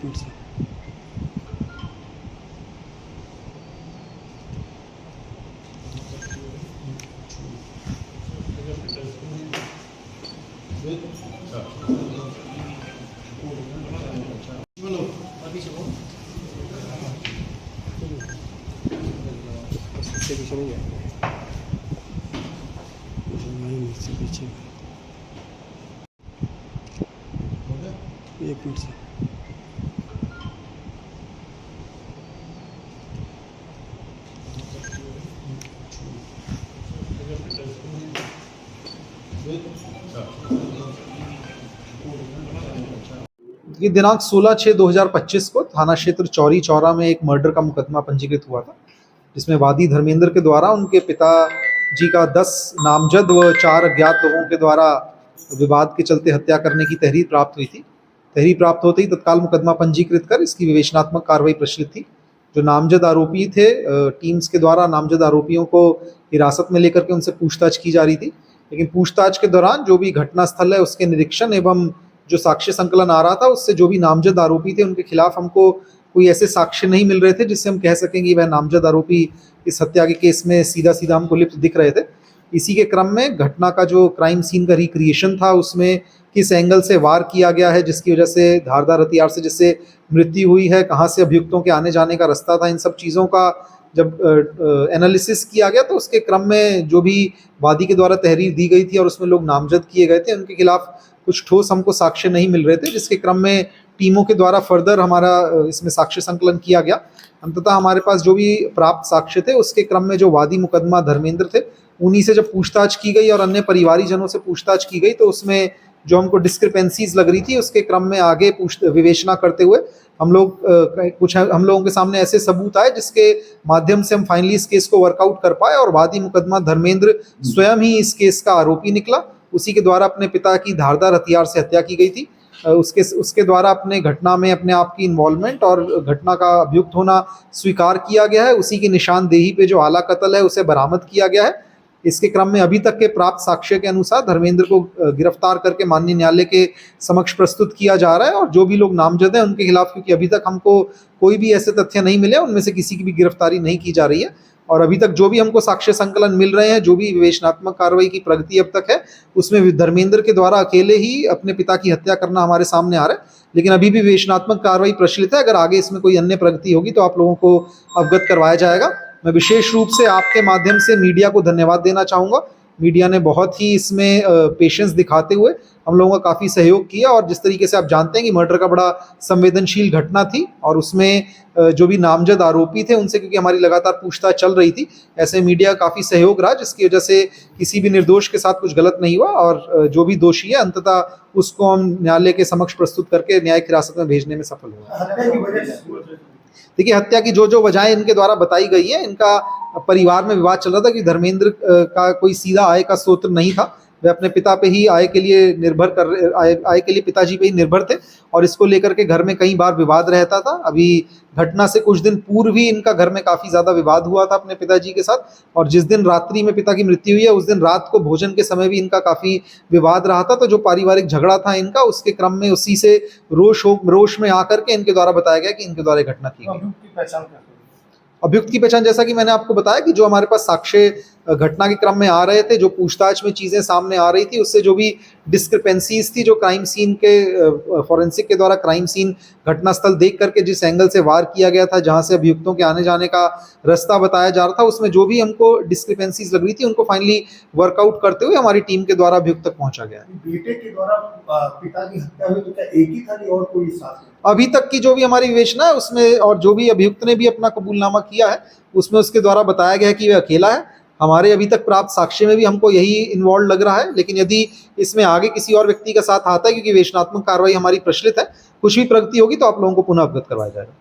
Minute से पीछे नहीं है, पीछे 1 मिनट से ये दिनांक 16/6/2025 को थाना क्षेत्र चौरी चौरा में एक मर्डर का मुकदमा पंजीकृत हुआ था, जिसमें वादी धर्मेंद्र के द्वारा उनके पिताजी का 10 नामजद व 4 अज्ञात लोगों के द्वारा विवाद के चलते हत्या करने की तहरीर प्राप्त हुई थी। तहरीर प्राप्त होते ही तत्काल मुकदमा पंजीकृत कर इसकी विवेचनात्मक कार्रवाई प्रचलित थी। जो नामजद आरोपी थे, टीम्स के द्वारा नामजद आरोपियों को हिरासत में लेकर के उनसे पूछताछ की जा रही थी, लेकिन पूछताछ के दौरान जो भी घटनास्थल है उसके निरीक्षण एवं जो साक्ष्य संकलन आ रहा था उससे जो भी नामजद आरोपी थे उनके खिलाफ हमको कोई ऐसे साक्ष्य नहीं मिल रहे थे जिससे हम कह सकें कि वह नामजद आरोपी इस हत्या के केस में सीधा सीधा हमको लिप्त दिख रहे थे। इसी के क्रम में घटना का जो क्राइम सीन का रिक्रिएशन था उसमें किस एंगल से वार किया गया है, जिसकी वजह से धारदार हथियार से जिससे मृत्यु हुई है, कहाँ से अभियुक्तों के आने जाने का रास्ता था, इन सब चीज़ों का जब एनालिसिस किया गया तो उसके क्रम में जो भी वादी के द्वारा तहरीर दी गई थी और उसमें लोग नामजद किए गए थे उनके खिलाफ कुछ ठोस हमको साक्ष्य नहीं मिल रहे थे, जिसके क्रम में टीमों के द्वारा फर्दर हमारा इसमें साक्ष्य संकलन किया गया। अंततः हमारे पास जो भी प्राप्त साक्ष्य थे उसके क्रम में जो वादी मुकदमा धर्मेंद्र थे उन्हीं से जब पूछताछ की गई और अन्य परिवारीजनों से पूछताछ की गई तो उसमें जो हमको डिस्क्रिपेंसीज लग रही थी उसके क्रम में आगे विवेचना करते हुए हम लोगों के सामने ऐसे सबूत आए जिसके माध्यम से हम फाइनली इस केस को वर्कआउट कर पाए और वादी मुकदमा धर्मेंद्र स्वयं ही इस केस का आरोपी निकला। उसी के द्वारा अपने पिता की धारदार हथियार से हत्या की गई थी। उसके द्वारा अपने घटना में अपने आप की इन्वॉल्वमेंट और घटना का अभियुक्त होना स्वीकार किया गया है। उसी की निशानदेही पे जो आला कत्ल है उसे बरामद किया गया है। इसके क्रम में अभी तक के प्राप्त साक्ष्य के अनुसार धर्मेंद्र को गिरफ्तार करके माननीय न्यायालय के समक्ष प्रस्तुत किया जा रहा है और जो भी लोग नामजद हैं उनके खिलाफ, क्योंकि अभी तक हमको कोई भी ऐसे तथ्य नहीं मिले, उनमें से किसी की भी गिरफ्तारी नहीं की जा रही है और अभी तक जो भी हमको साक्ष्य संकलन मिल रहे हैं, जो भी विवेचनात्मक कार्रवाई की प्रगति अब तक है उसमें धर्मेंद्र के द्वारा अकेले ही अपने पिता की हत्या करना हमारे सामने आ रहा है। लेकिन अभी भी विवेचनात्मक कार्रवाई प्रचलित है। अगर आगे इसमें कोई अन्य प्रगति होगी तो आप लोगों को अवगत करवाया जाएगा। मैं विशेष रूप से आपके माध्यम से मीडिया को धन्यवाद देना चाहूँगा। मीडिया ने बहुत ही इसमें पेशेंस दिखाते हुए हम लोगों का काफ़ी सहयोग किया और जिस तरीके से आप जानते हैं कि मर्डर का बड़ा संवेदनशील घटना थी और उसमें जो भी नामजद आरोपी थे उनसे क्योंकि हमारी लगातार पूछताछ चल रही थी, ऐसे मीडिया का काफ़ी सहयोग रहा जिसकी वजह से किसी भी निर्दोष के साथ कुछ गलत नहीं हुआ और जो भी दोषी है अंततः उसको हम न्यायालय के समक्ष प्रस्तुत करके न्यायिक हिरासत में भेजने में सफल हुए। देखिए, हत्या की जो वजहें इनके द्वारा बताई गई है, इनका परिवार में विवाद चल रहा था कि धर्मेंद्र का कोई सीधा आय का स्रोत नहीं था। वे अपने पिता पे ही आय के लिए आय के लिए पिताजी पे ही निर्भर थे और इसको लेकर के घर में कई बार विवाद रहता था। अभी घटना से कुछ दिन पूर्व ही इनका घर में काफ़ी ज़्यादा विवाद हुआ था अपने पिताजी के साथ और जिस दिन रात्रि में पिता की मृत्यु हुई है उस दिन रात को भोजन के समय भी इनका काफ़ी विवाद रहा था। तो जो पारिवारिक झगड़ा था इनका, उसके क्रम में उसी से रोष में आकर के इनके द्वारा बताया गया कि इनके द्वारा घटना की गई। अभियुक्त की पहचान जैसा कि मैंने आपको बताया कि जो हमारे पास साक्ष्य घटना के क्रम में आ रहे थे, जो पूछताछ में चीज़ें सामने आ रही थी, उससे जो भी डिस्क्रिपेंसीज थी, जो क्राइम सीन के फॉरेंसिक के द्वारा क्राइम सीन घटनास्थल देख करके जिस एंगल से वार किया गया था, जहां से अभियुक्तों के आने जाने का रास्ता बताया जा रहा था, उसमें जो भी हमको डिस्क्रिपेंसीज लग रही थी उनको फाइनली वर्कआउट करते हुए हमारी टीम के द्वारा अभियुक्त तक पहुंचा गया। बेटे के द्वारा पिता की हत्या हुई तो क्या एक ही था और कोई साथ? अभी तक की जो भी हमारी विवेचना है उसमें और जो भी अभियुक्त ने भी अपना कबूलनामा किया है उसमें उसके द्वारा बताया गया है कि वह अकेला है। हमारे अभी तक प्राप्त साक्ष्य में भी हमको यही इन्वॉल्व लग रहा है, लेकिन यदि इसमें आगे किसी और व्यक्ति का साथ आता है, क्योंकि विवेचनात्मक कार्रवाई हमारी प्रचलित है, कुछ भी प्रगति होगी तो आप लोगों को पुनः अवगत करवाया जाएगा।